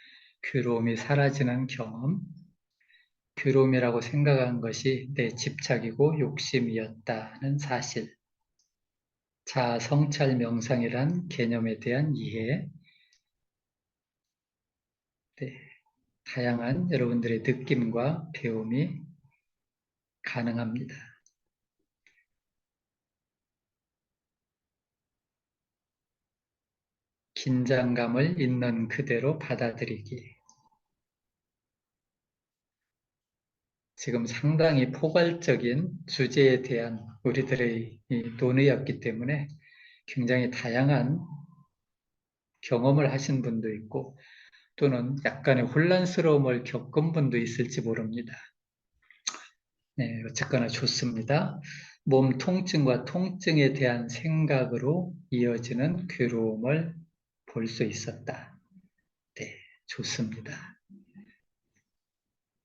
괴로움이 사라지는 경험, 괴로움이라고 생각한 것이 내 집착이고 욕심이었다는 사실, 자아 성찰 명상이란 개념에 대한 이해, 네, 다양한 여러분들의 느낌과 배움이 가능합니다. 긴장감을 있는 그대로 받아들이기. 지금 상당히 포괄적인 주제에 대한 우리들의 이 논의였기 때문에 굉장히 다양한 경험을 하신 분도 있고 또는 약간의 혼란스러움을 겪은 분도 있을지 모릅니다. 네, 어쨌거나 좋습니다. 몸 통증과 통증에 대한 생각으로 이어지는 괴로움을 볼 수 있었다. 네, 좋습니다.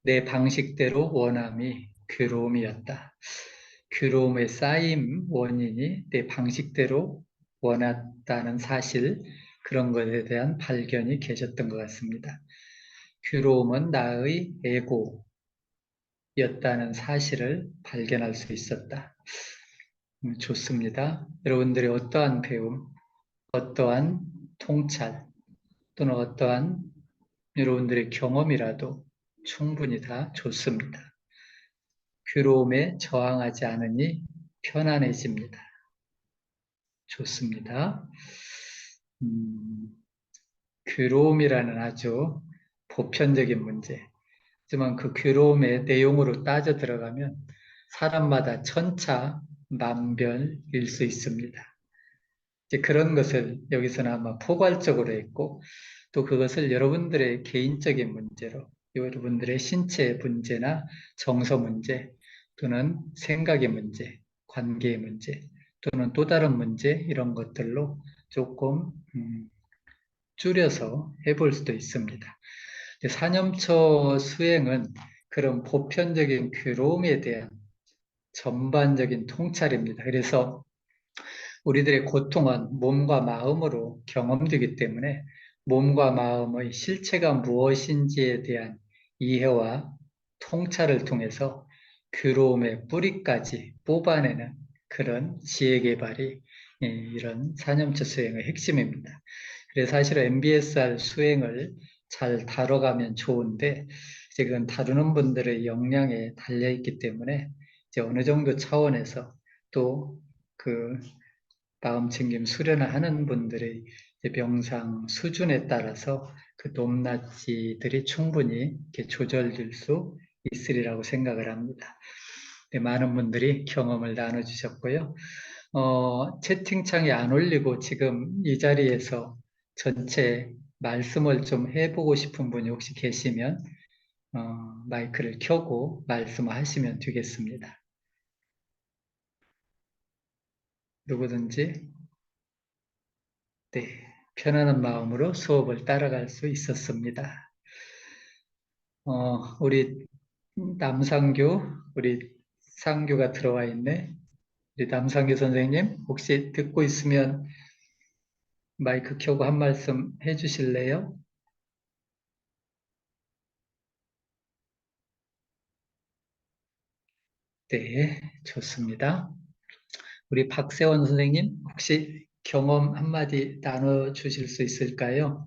내 방식대로 원함이 괴로움이었다. 괴로움의 쌓임 원인이 내 방식대로 원했다는 사실, 그런 것에 대한 발견이 계셨던 것 같습니다. 괴로움은 나의 에고였다는 사실을 발견할 수 있었다. 좋습니다. 여러분들의 어떠한 배움, 어떠한 통찰, 또는 어떠한 여러분들의 경험이라도 충분히 다 좋습니다. 괴로움에 저항하지 않으니 편안해집니다. 좋습니다. 음, 괴로움이라는 아주 보편적인 문제. 하지만 그 괴로움의 내용으로 따져 들어가면 사람마다 천차만별일 수 있습니다. 이제 그런 것을 여기서는 아마 포괄적으로 했고, 또 그것을 여러분들의 개인적인 문제로, 여러분들의 신체 문제나 정서 문제, 또는 생각의 문제, 관계의 문제, 또는 또 다른 문제, 이런 것들로 조금 줄여서 해볼 수도 있습니다. 사념처 수행은 그런 보편적인 괴로움에 대한 전반적인 통찰입니다. 그래서 우리들의 고통은 몸과 마음으로 경험되기 때문에 몸과 마음의 실체가 무엇인지에 대한 이해와 통찰을 통해서 괴로움의 뿌리까지 뽑아내는 그런 지혜 개발이 이런 사념처 수행의 핵심입니다. 그래서 사실 MBSR 수행을 잘 다뤄가면 좋은데 이제 그건 다루는 분들의 역량에 달려있기 때문에 이제 어느 정도 차원에서 또그 마음챙김 수련을 하는 분들의 명상 수준에 따라서 그 높낮이들이 충분히 이렇게 조절될 수 있으리라고 생각을 합니다. 네, 많은 분들이 경험을 나눠주셨고요. 채팅창에 안 올리고 지금 이 자리에서 전체 말씀을 좀 해보고 싶은 분이 혹시 계시면 마이크를 켜고 말씀하시면 되겠습니다. 누구든지 네, 편안한 마음으로 수업을 따라갈 수 있었습니다. 우리 남상규, 우리 상규가 들어와 있네. 우리 남상규 선생님, 혹시 듣고 있으면 마이크 켜고 한 말씀 해주실래요? 네, 좋습니다. 우리 박세원 선생님, 혹시 경험 한마디 나눠주실 수 있을까요?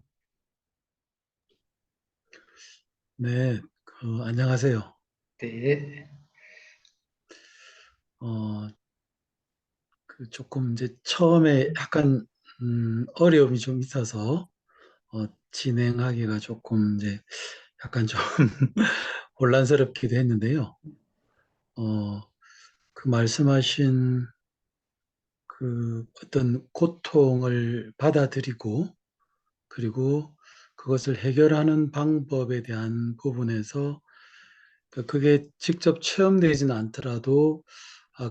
네, 안녕하세요. 네, 어, 조금 이제 처음에 약간 어려움이 좀 있어서 진행하기가 조금 이제 약간 좀 혼란스럽기도 했는데요. 어, 그 말씀하신 어떤 고통을 받아들이고 그리고 그것을 해결하는 방법에 대한 부분에서 그게 직접 체험되지는 않더라도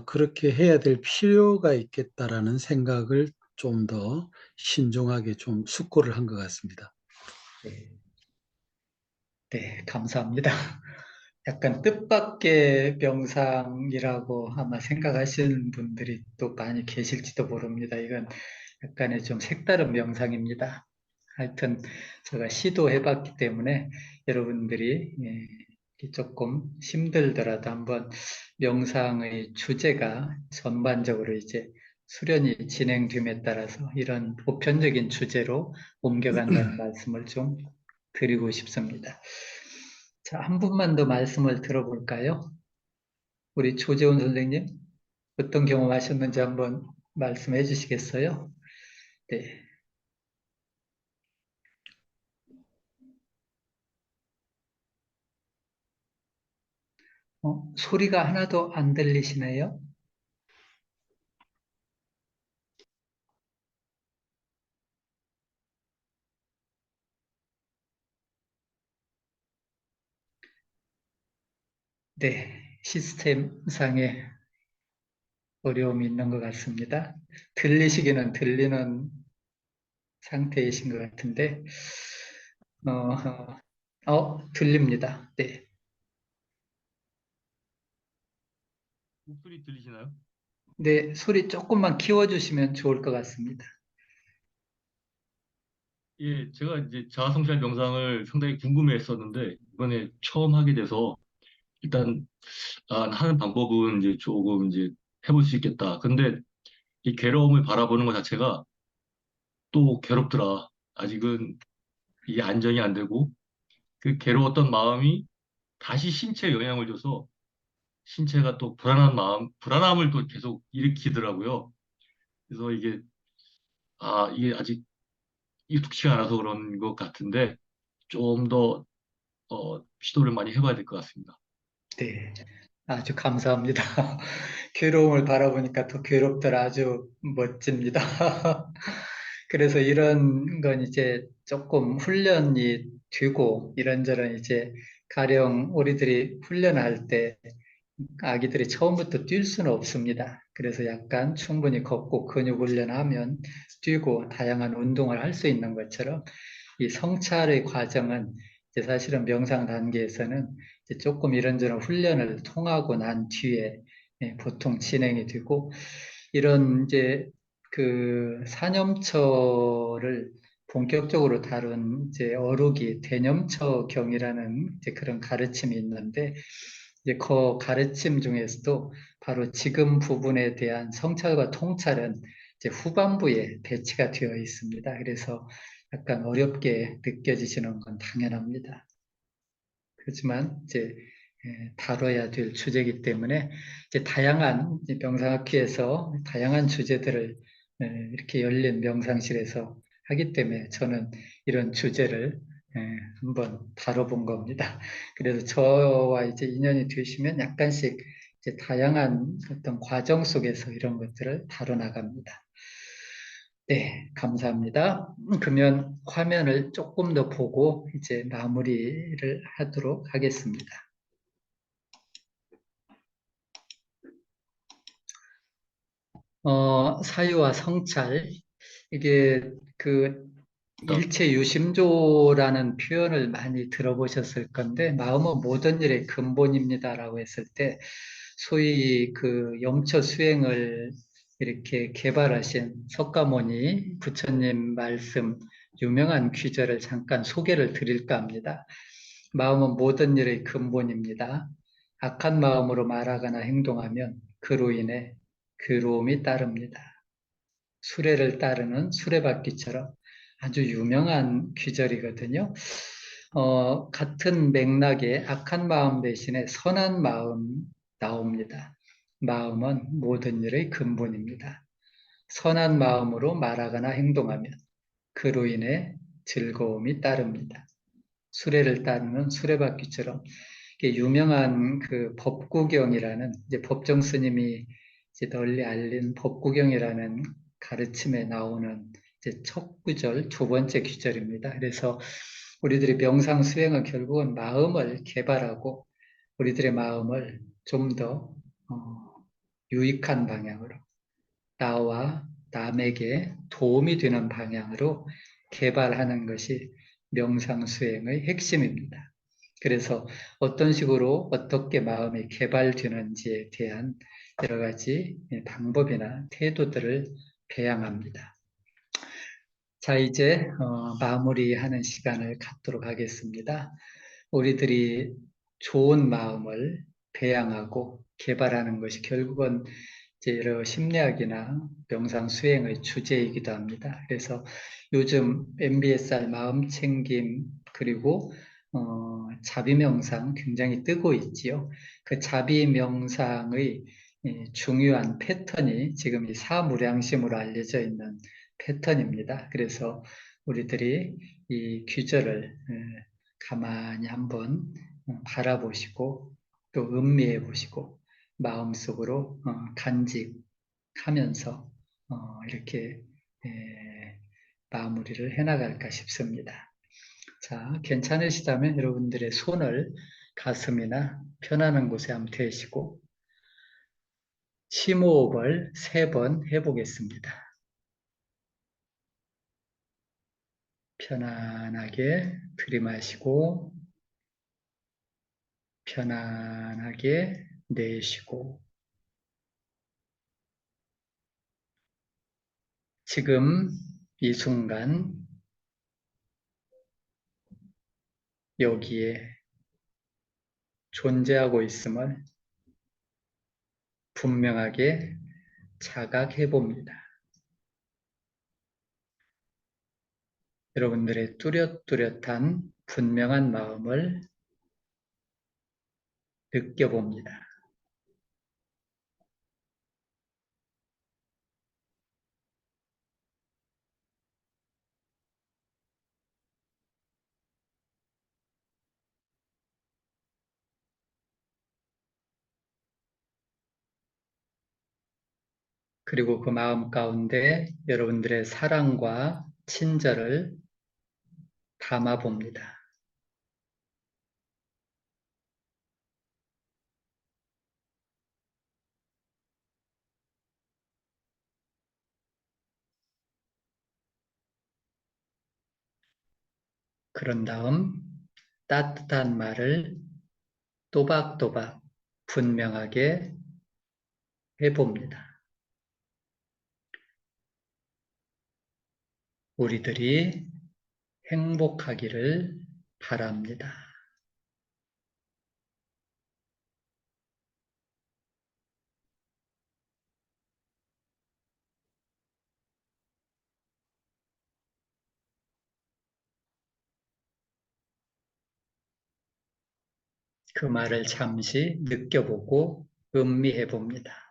그렇게 해야 될 필요가 있겠다라는 생각을 좀 더 신중하게 좀 숙고를 한 것 같습니다. 네, 네, 감사합니다. 약간 뜻밖의 명상이라고 아마 생각하시는 분들이 또 많이 계실지도 모릅니다. 이건 약간의 좀 색다른 명상입니다. 하여튼 제가 시도해봤기 때문에 여러분들이 조금 힘들더라도 한번 명상의 주제가 전반적으로 이제 수련이 진행됨에 따라서 이런 보편적인 주제로 옮겨간다는 말씀을 좀 드리고 싶습니다. 자, 한 분만 더 말씀을 들어볼까요? 우리 조재훈 선생님, 어떤 경험하셨는지 한번 말씀해 주시겠어요? 네. 소리가 하나도 안 들리시네요? 네. 시스템상의 어려움이 있는 것 같습니다. 들리시기는 들리는 상태이신 것 같은데, 들립니다. 네. 목소리 들리시나요? 네, 소리 조금만 키워주시면 좋을 것 같습니다. 예, 제가 이제 자아성찰 명상을 상당히 궁금해했었는데 이번에 처음 하게 돼서 일단 하는 방법은 이제 조금 이제 해볼 수 있겠다. 근데 이 괴로움을 바라보는 것 자체가 또 괴롭더라. 아직은 이게 안정이 안 되고 그 괴로웠던 마음이 다시 신체에 영향을 줘서 신체가 또 불안함을 또 계속 일으키더라고요. 그래서 이게 아직 익숙치가 않아서 그런 것 같은데 좀 더 시도를 많이 해봐야 될 것 같습니다. 네. 아주 감사합니다. 괴로움을 바라보니까 더 괴롭더라. 아주 멋집니다. 그래서 이런 건 이제 조금 훈련이 되고 이런저런 이제 가령 우리들이 훈련할 때 아기들이 처음부터 뛸 수는 없습니다. 그래서 약간 충분히 걷고 근육 훈련하면 뛰고 다양한 운동을 할 수 있는 것처럼 이 성찰의 과정은 이제 사실은 명상 단계에서는 이제 조금 이런저런 훈련을 통하고 난 뒤에 보통 진행이 되고 이런 이제 그 사념처를 본격적으로 다룬 이제 어루기 대념처경이라는 이제 그런 가르침이 있는데 이제 그 가르침 중에서도 바로 지금 부분에 대한 성찰과 통찰은 이제 후반부에 배치가 되어 있습니다. 그래서 약간 어렵게 느껴지시는 건 당연합니다. 그렇지만 이제 다뤄야 될 주제이기 때문에 이제 다양한 이제 명상학회에서 다양한 주제들을 이렇게 열린 명상실에서 하기 때문에 저는 이런 주제를 한번 다뤄본 겁니다. 그래서 저와 이제 인연이 되시면 약간씩 이제 다양한 어떤 과정 속에서 이런 것들을 다뤄 나갑니다. 네, 감사합니다. 그러면 화면을 조금 더 보고 이제 마무리를 하도록 하겠습니다. 사유와 성찰, 이게 그 일체 유심조라는 표현을 많이 들어보셨을 건데, 마음은 모든 일의 근본입니다라고 했을 때, 소위 그 영처 수행을 이렇게 개발하신 석가모니 부처님 말씀 유명한 귀절을 잠깐 소개를 드릴까 합니다. 마음은 모든 일의 근본입니다. 악한 마음으로 말하거나 행동하면 그로 인해 괴로움이 따릅니다. 수레를 따르는 수레바퀴처럼 아주 유명한 귀절이거든요. 같은 맥락에 악한 마음 대신에 선한 마음 나옵니다. 마음은 모든 일의 근본입니다. 선한 마음으로 말하거나 행동하면 그로 인해 즐거움이 따릅니다. 수레를 따르는 수레바퀴처럼 이게 유명한 그 법구경이라는 이제 법정 스님이 이제 널리 알린 법구경이라는 가르침에 나오는 이제 첫 구절, 두 번째 구절입니다. 그래서 우리들이 명상 수행은 결국은 마음을 개발하고 우리들의 마음을 좀 더 유익한 방향으로 나와 남에게 도움이 되는 방향으로 개발하는 것이 명상 수행의 핵심입니다. 그래서 어떤 식으로 어떻게 마음이 개발되는지에 대한 여러 가지 방법이나 태도들을 배양합니다. 자, 이제 마무리하는 시간을 갖도록 하겠습니다. 우리들이 좋은 마음을 배양하고 개발하는 것이 결국은 이제 여러 심리학이나 명상 수행의 주제이기도 합니다. 그래서 요즘 MBSR 마음챙김 그리고 자비명상 굉장히 뜨고 있지요. 그 자비명상의 중요한 패턴이 지금 이 사무량심으로 알려져 있는 패턴입니다. 그래서 우리들이 이 규절을 가만히 한번 바라보시고 또 음미해 보시고 마음속으로 간직하면서 이렇게 마무리를 해나갈까 싶습니다. 자, 괜찮으시다면 여러분들의 손을 가슴이나 편안한 곳에 한번 대시고 심호흡을 3번 해보겠습니다. 편안하게 들이마시고 편안하게 내쉬고 지금 이 순간 여기에 존재하고 있음을 분명하게 자각해 봅니다. 여러분들의 뚜렷뚜렷한 분명한 마음을 느껴봅니다. 그리고 그 마음 가운데 여러분들의 사랑과 친절을 담아 봅니다. 그런 다음 따뜻한 말을 또박또박 분명하게 해봅니다. 우리들이 행복하기를 바랍니다. 그 말을 잠시 느껴보고 음미해 봅니다.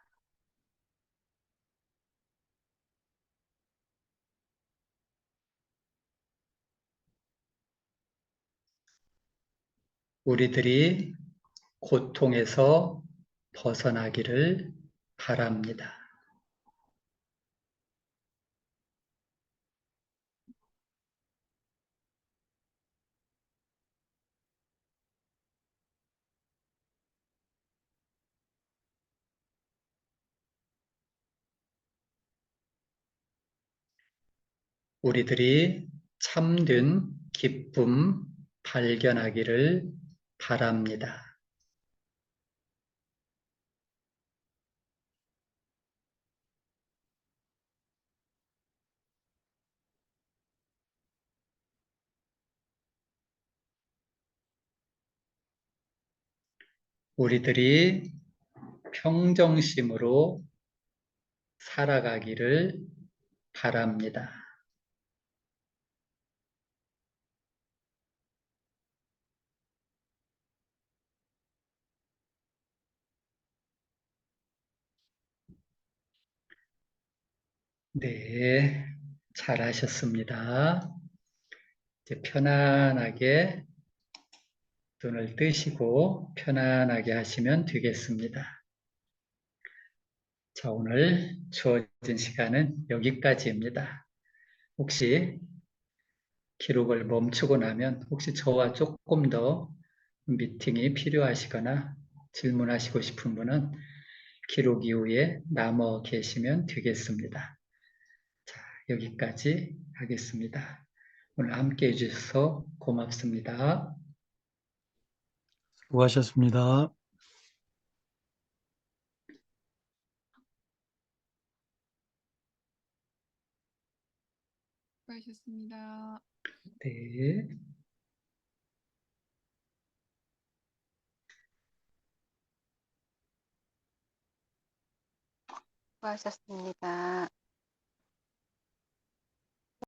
우리들이 고통에서 벗어나기를 바랍니다. 우리들이 참된 기쁨 발견하기를 바랍니다. 우리들이 평정심으로 살아가기를 바랍니다. 네, 잘하셨습니다. 이제 편안하게 눈을 뜨시고 편안하게 하시면 되겠습니다. 자, 오늘 주어진 시간은 여기까지입니다. 혹시 기록을 멈추고 나면 혹시 저와 조금 더 미팅이 필요하시거나 질문하시고 싶은 분은 기록 이후에 남아 계시면 되겠습니다. 자, 여기까지 하겠습니다. 오늘 함께 해주셔서 고맙습니다. 수고하셨습니다. 수고하셨습니다. 네. 수고하셨습니다.